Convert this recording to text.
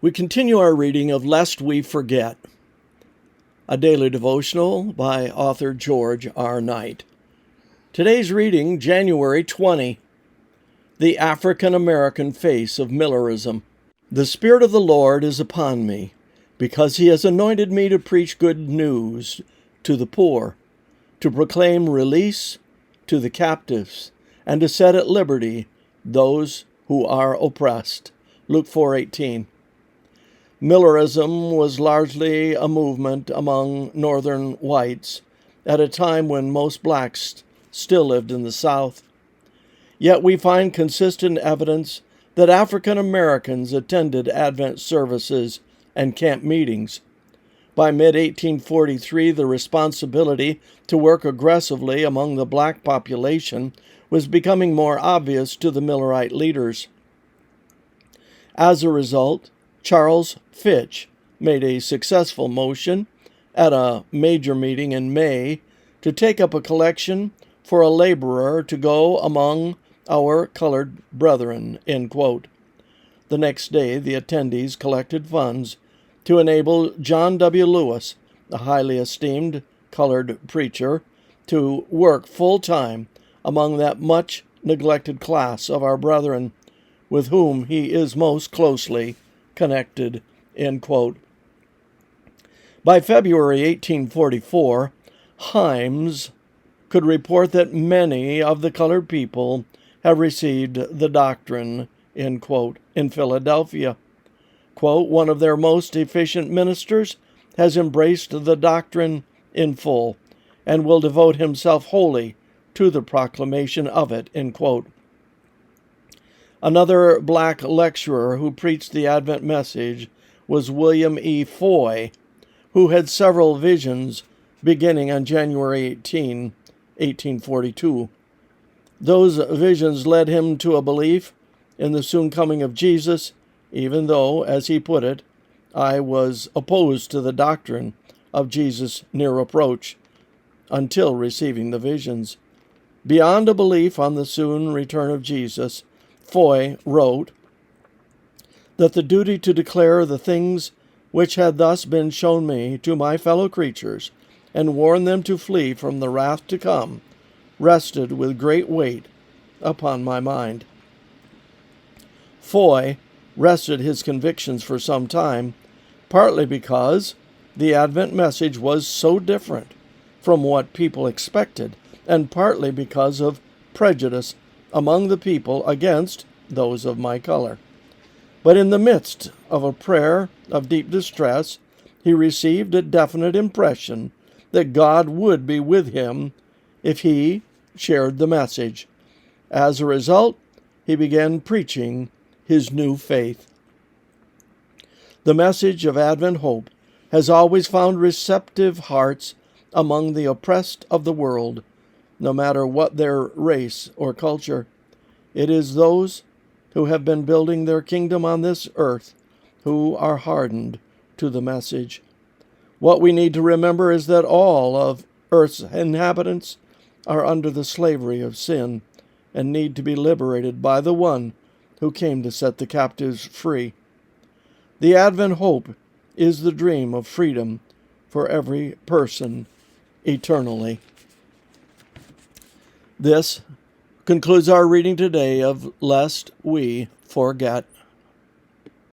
We continue our reading of Lest We Forget, a daily devotional by author George R. Knight. Today's reading, January 20, The African American Face of Millerism. The Spirit of the Lord is upon me, because he has anointed me to preach good news to the poor, to proclaim release to the captives, and to set at liberty those who are oppressed. Luke 4:18. Millerism was largely a movement among Northern whites at a time when most blacks still lived in the South. Yet we find consistent evidence that African Americans attended Advent services and camp meetings. By mid-1843, the responsibility to work aggressively among the black population was becoming more obvious to the Millerite leaders. As a result, Charles Fitch made a successful motion at a major meeting in May to take up a collection for a laborer to go among our colored brethren, end quote. The next day, the attendees collected funds to enable John W. Lewis, a highly esteemed colored preacher, to work full-time among that much neglected class of our brethren with whom he is most closely connected, end quote. By February 1844, Himes could report that many of the colored people have received the doctrine, end quote, in Philadelphia. Quote, one of their most efficient ministers has embraced the doctrine in full and will devote himself wholly to the proclamation of it, end quote. Another black lecturer who preached the Advent message was William E. Foy, who had several visions beginning on January 18, 1842. Those visions led him to a belief in the soon coming of Jesus, even though, as he put it, I was opposed to the doctrine of Jesus' near approach until receiving the visions. Beyond a belief on the soon return of Jesus, Foy wrote that the duty to declare the things which had thus been shown me to my fellow creatures, and warn them to flee from the wrath to come, rested with great weight upon my mind. Foy rested his convictions for some time, partly because the Advent message was so different from what people expected, and partly because of prejudice among the people against those of my color. But in the midst of a prayer of deep distress, he received a definite impression that God would be with him if he shared the message. As a result, he began preaching his new faith. The message of Advent hope has always found receptive hearts among the oppressed of the world, no matter what their race or culture. It is those who have been building their kingdom on this earth who are hardened to the message. What we need to remember is that all of earth's inhabitants are under the slavery of sin and need to be liberated by the one who came to set the captives free. The Advent hope is the dream of freedom for every person eternally. This concludes our reading today of Lest We Forget.